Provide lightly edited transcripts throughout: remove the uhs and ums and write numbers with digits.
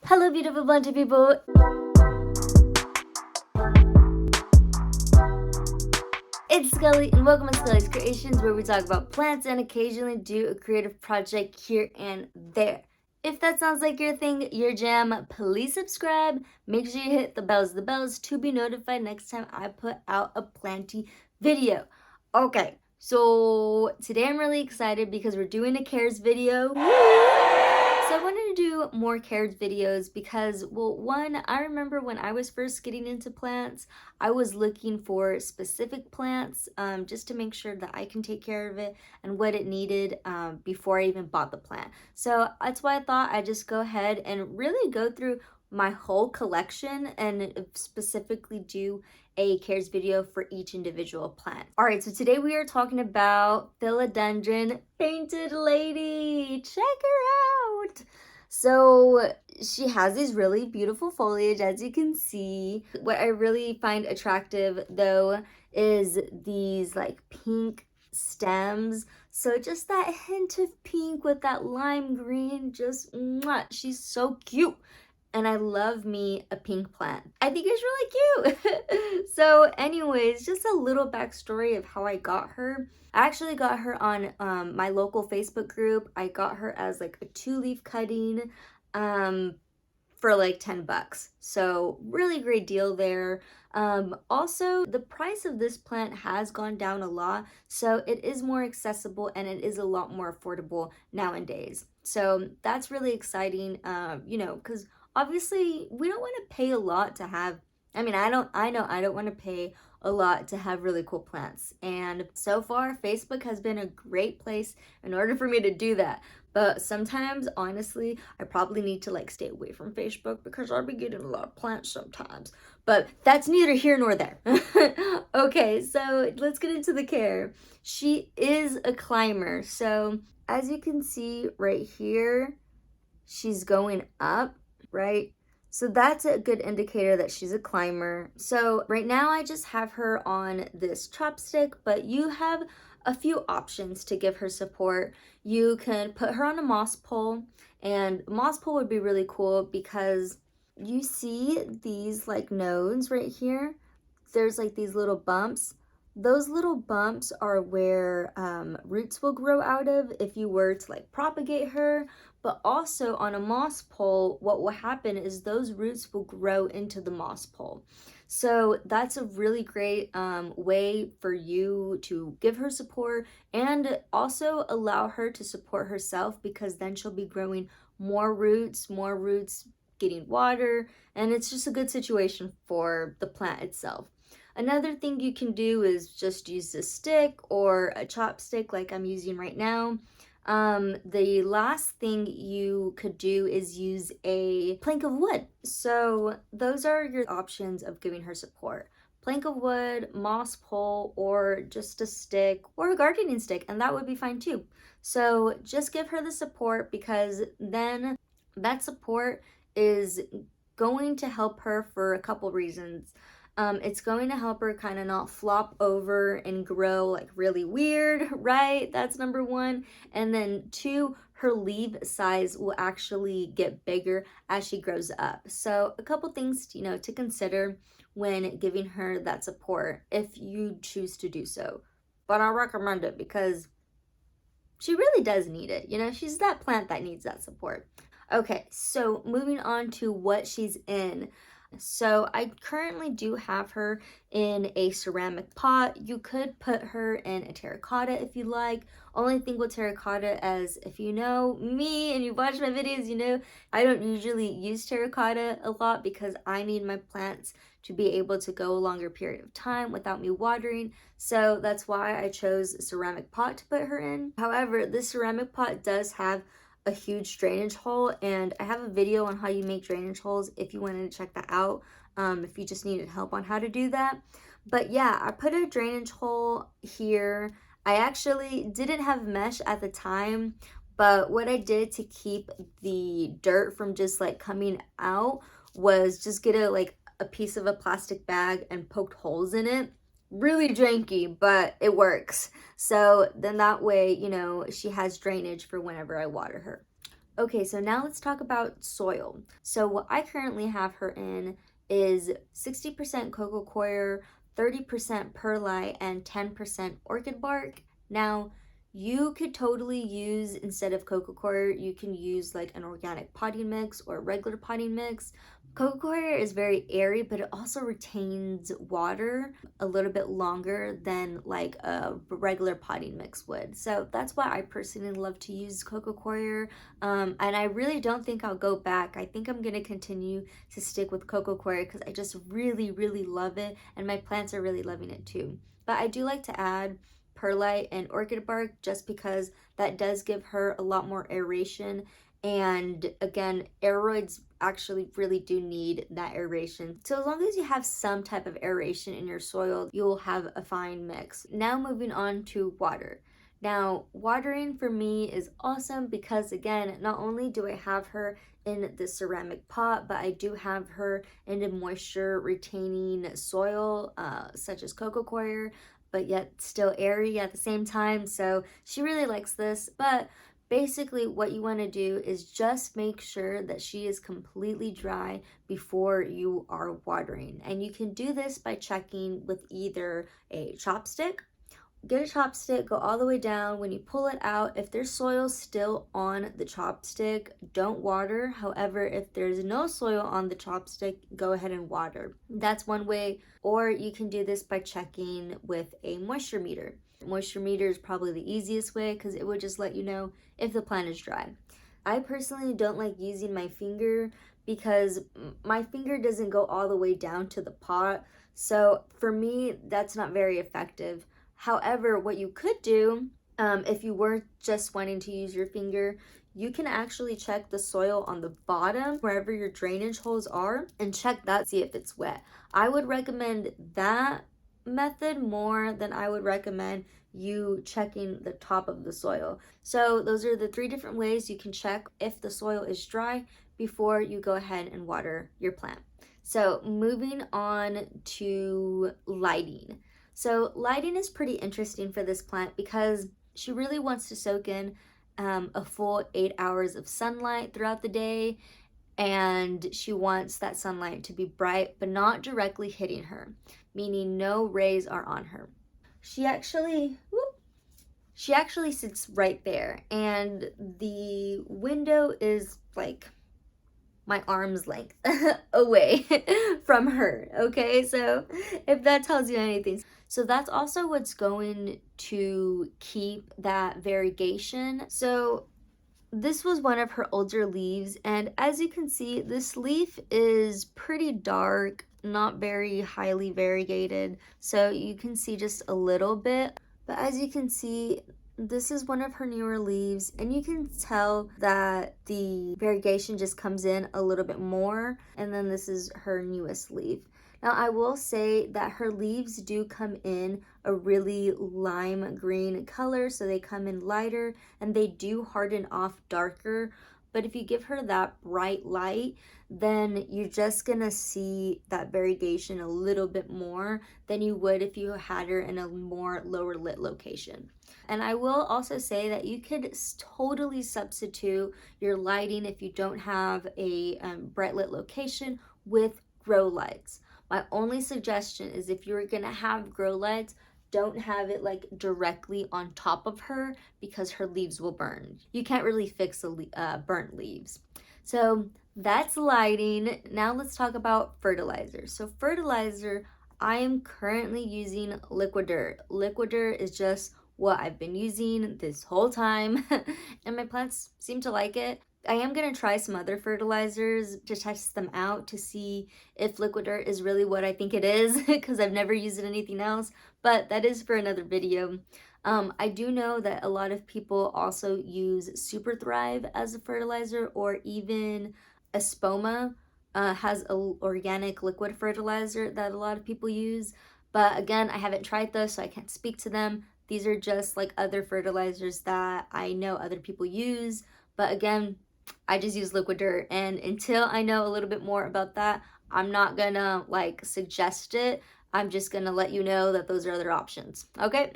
Hello, beautiful bunch of people. It's Skully, and welcome to Skully's Creations, where we talk about plants and occasionally do a creative project here and there. If that sounds like your thing, your jam, please subscribe. Make sure you hit the bells to be notified next time I put out a planty video. Okay, so today I'm really excited because we're doing a cares video. So I wanted to do more cares videos because, well, one, I remember when I was first getting into plants, I was looking for specific plants just to make sure that I can take care of it and what it needed before I even bought the plant. So that's why I thought I'd just go ahead and really go through my whole collection and specifically do a cares video for each individual plant. All right, so today we are talking about Philodendron Painted Lady. Check her out. So she has these really beautiful foliage, as you can see. What I really find attractive though is these like pink stems. So just that hint of pink with that lime green, just mwah, she's so cute. And I love me a pink plant. I think it's really cute. So anyways, just a little backstory of how I got her. I actually got her on my local Facebook group. I got her as like a 2-leaf cutting for like $10. So really great deal there. Also, the price of this plant has gone down a lot, so it is more accessible and it is a lot more affordable nowadays. So that's really exciting, because obviously we don't want to pay a lot to have, I know I don't want to pay a lot to have really cool plants. And so far, Facebook has been a great place in order for me to do that. But sometimes, honestly, I probably need to like stay away from Facebook because I'll be getting a lot of plants sometimes. But that's neither here nor there. Okay, so let's get into the care. She is a climber. So as you can see right here, she's going up, right? So that's a good indicator that she's a climber. So right now I just have her on this chopstick, but you have a few options to give her support. You can put her on a moss pole, and moss pole would be really cool because you see these like nodes right here. There's like these little bumps. Those little bumps are where roots will grow out of if you were to like propagate her. But also on a moss pole, what will happen is those roots will grow into the moss pole. So that's a really great way for you to give her support and also allow her to support herself, because then she'll be growing more roots getting water, and it's just a good situation for the plant itself. Another thing you can do is just use a stick or a chopstick like I'm using right now. The last thing you could do is use a plank of wood. So those are your options of giving her support. Plank of wood, moss pole, or just a stick or a gardening stick, and that would be fine too. So just give her the support, because then that support is going to help her for a couple reasons. It's going to help her kind of not flop over and grow like really weird, right? That's number one. And then two, her leaf size will actually get bigger as she grows up. So a couple things, to consider when giving her that support if you choose to do so. But I recommend it because she really does need it. She's that plant that needs that support. Okay, so moving on to what she's in. So I currently do have her in a ceramic pot. You could put her in a terracotta if you like. Only thing with terracotta, as if you know me and you watch my videos, I don't usually use terracotta a lot because I need my plants to be able to go a longer period of time without me watering. So that's why I chose a ceramic pot to put her in. However, this ceramic pot does have a huge drainage hole, and I have a video on how you make drainage holes if you wanted to check that out, if you just needed help on how to do that. But yeah, I put a drainage hole here. I actually didn't have mesh at the time, but what I did to keep the dirt from just like coming out was just get a piece of a plastic bag and poked holes in it. Really janky, but it works. So then that way, she has drainage for whenever I water her. Okay, so now let's talk about soil. So what I currently have her in is 60% coco coir, 30% perlite, and 10% orchid bark. Now, you could totally use, instead of coco coir, you can use like an organic potting mix or a regular potting mix. Coco coir is very airy, but it also retains water a little bit longer than like a regular potting mix would. So that's why I personally love to use coco coir. And I really don't think I'll go back. I think I'm going to continue to stick with coco coir because I just really, really love it. And my plants are really loving it too. But I do like to add perlite and orchid bark just because that does give her a lot more aeration. And again, aeroids actually really do need that aeration. So as long as you have some type of aeration in your soil, you'll have a fine mix. Now moving on to water. Now, watering for me is awesome because, again, not only do I have her in the ceramic pot, but I do have her in a moisture retaining soil, such as coco coir, but yet still airy at the same time. So she really likes this. But basically, what you want to do is just make sure that she is completely dry before you are watering. And you can do this by checking with either a chopstick. Get a chopstick, go all the way down. When you pull it out, if there's soil still on the chopstick, don't water. However, if there's no soil on the chopstick, go ahead and water. That's one way. Or you can do this by checking with a moisture meter. Moisture meter is probably the easiest way because it would just let you know if the plant is dry. I personally don't like using my finger because my finger doesn't go all the way down to the pot. So for me, that's not very effective. However, what you could do, if you were just wanting to use your finger, you can actually check the soil on the bottom, wherever your drainage holes are, and check that, see if it's wet. I would recommend that method more than I would recommend you checking the top of the soil. So those are the 3 different ways you can check if the soil is dry before you go ahead and water your plant. So moving on to lighting. So lighting is pretty interesting for this plant because she really wants to soak in a full 8 hours of sunlight throughout the day, and she wants that sunlight to be bright but not directly hitting her, meaning no rays are on her. She actually sits right there, and the window is like my arm's length away from her. Okay, so if that tells you anything. So that's also what's going to keep that variegation. So this was one of her older leaves, and as you can see, this leaf is pretty dark, not very highly variegated, so you can see just a little bit. But as you can see, this is one of her newer leaves, and you can tell that the variegation just comes in a little bit more. And then this is her newest leaf. Now, I will say that her leaves do come in a really lime green color, so they come in lighter and they do harden off darker. But if you give her that bright light, then you're just gonna see that variegation a little bit more than you would if you had her in a more lower lit location. And I will also say that you could totally substitute your lighting if you don't have a bright lit location with grow lights. My only suggestion is if you're gonna have grow lights, don't have it like directly on top of her because her leaves will burn. You can't really fix burnt leaves. So that's lighting. Now let's talk about fertilizer. So fertilizer, I am currently using Liquid Dirt. Liquid Dirt is just what I've been using this whole time and my plants seem to like it. I am going to try some other fertilizers to test them out to see if Liquid Dirt is really what I think it is because I've never used it in anything else, but that is for another video. I do know that a lot of people also use Super Thrive as a fertilizer, or even Espoma has an organic liquid fertilizer that a lot of people use. But again, I haven't tried those, so I can't speak to them. These are just like other fertilizers that I know other people use. But again, I just use Liquid Dirt, and until I know a little bit more about that, I'm not gonna like suggest it. I'm just gonna let you know that those are other options, okay?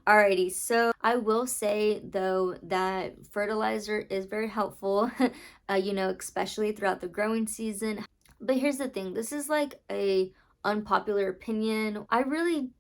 Alrighty, so I will say though that fertilizer is very helpful, you know, especially throughout the growing season. But here's the thing, this is like a unpopular opinion. I really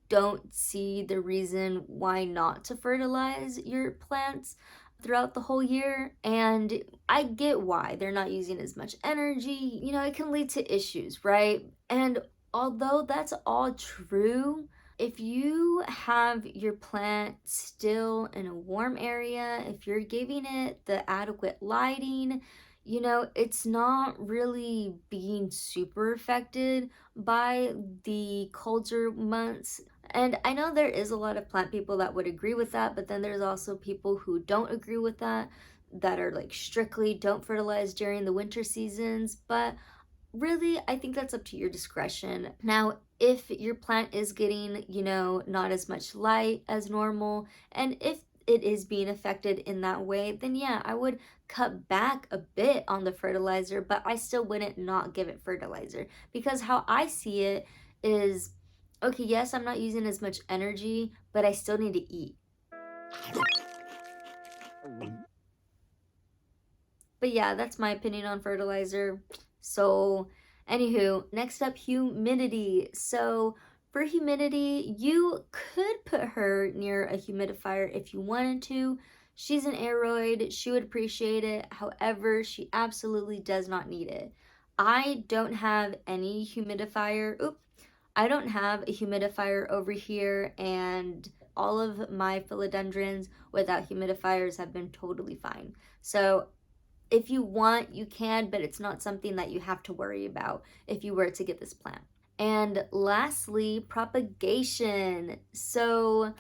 don't see the reason why not to fertilize your plants throughout the whole year. And I get why they're not using as much energy. You know, it can lead to issues, right? And although that's all true, if you have your plant still in a warm area, if you're giving it the adequate lighting, you know, it's not really being super affected by the colder months. And I know there is a lot of plant people that would agree with that, but then there's also people who don't agree with that, that are like strictly don't fertilize during the winter seasons. But really, I think that's up to your discretion. Now, if your plant is getting, you know, not as much light as normal, and if it is being affected in that way, then yeah, I would cut back a bit on the fertilizer, but I still wouldn't not give it fertilizer. Because how I see it is, okay, yes, I'm not using as much energy, but I still need to eat. But yeah, that's my opinion on fertilizer. So, anywho, next up, humidity. So, for humidity, you could put her near a humidifier if you wanted to. She's an aeroid, she would appreciate it. However, she absolutely does not need it. I don't have any humidifier. Oop, I don't have a humidifier over here, and all of my philodendrons without humidifiers have been totally fine. So if you want, you can, but it's not something that you have to worry about if you were to get this plant. And lastly, propagation. So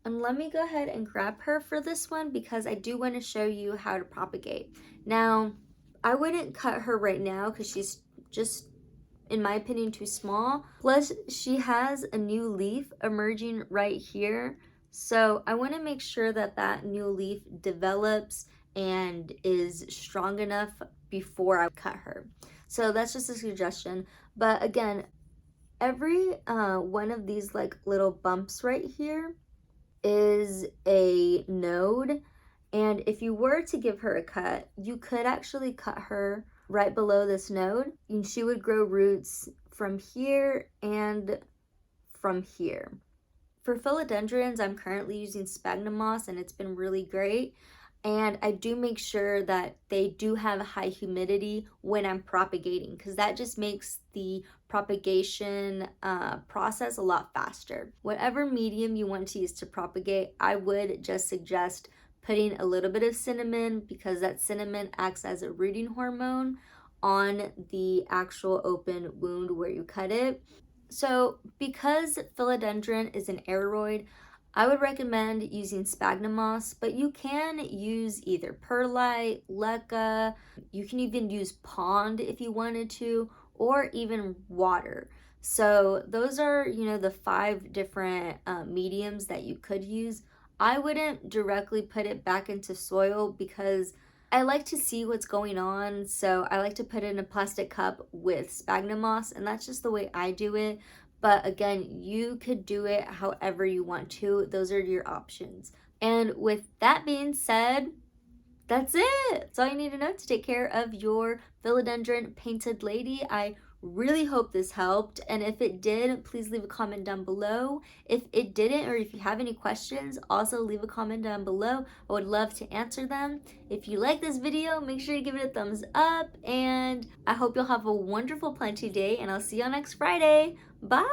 let me go ahead and grab her for this one because I do want to show you how to propagate. Now, I wouldn't cut her right now because she's just, in my opinion, too small. Plus, she has a new leaf emerging right here. So I want to make sure that that new leaf develops and is strong enough before I cut her. So that's just a suggestion. But again, every one of these like little bumps right here is a node. And if you were to give her a cut, you could actually cut her right below this node, and she would grow roots from here and from here. For philodendrons, I'm currently using sphagnum moss, and it's been really great. And I do make sure that they do have high humidity when I'm propagating, because that just makes the propagation process a lot faster. Whatever medium you want to use to propagate, I would just suggest putting a little bit of cinnamon, because that cinnamon acts as a rooting hormone on the actual open wound where you cut it. So because philodendron is an aeroid, I would recommend using sphagnum moss, but you can use either perlite, leca, you can even use pond if you wanted to, or even water. So those are, you know, the 5 different mediums that you could use. I wouldn't directly put it back into soil because I like to see what's going on, so I like to put it in a plastic cup with sphagnum moss, and that's just the way I do it. But again, you could do it however you want to. Those are your options. And with that being said, that's it. That's all you need to know to take care of your Philodendron Painted Lady. I really hope this helped, and if it did, please leave a comment down below. If it didn't, or if you have any questions, also leave a comment down below. I would love to answer them. If you like this video, make sure to give it a thumbs up, and I hope you'll have a wonderful planting day, and I'll see you next Friday. Bye!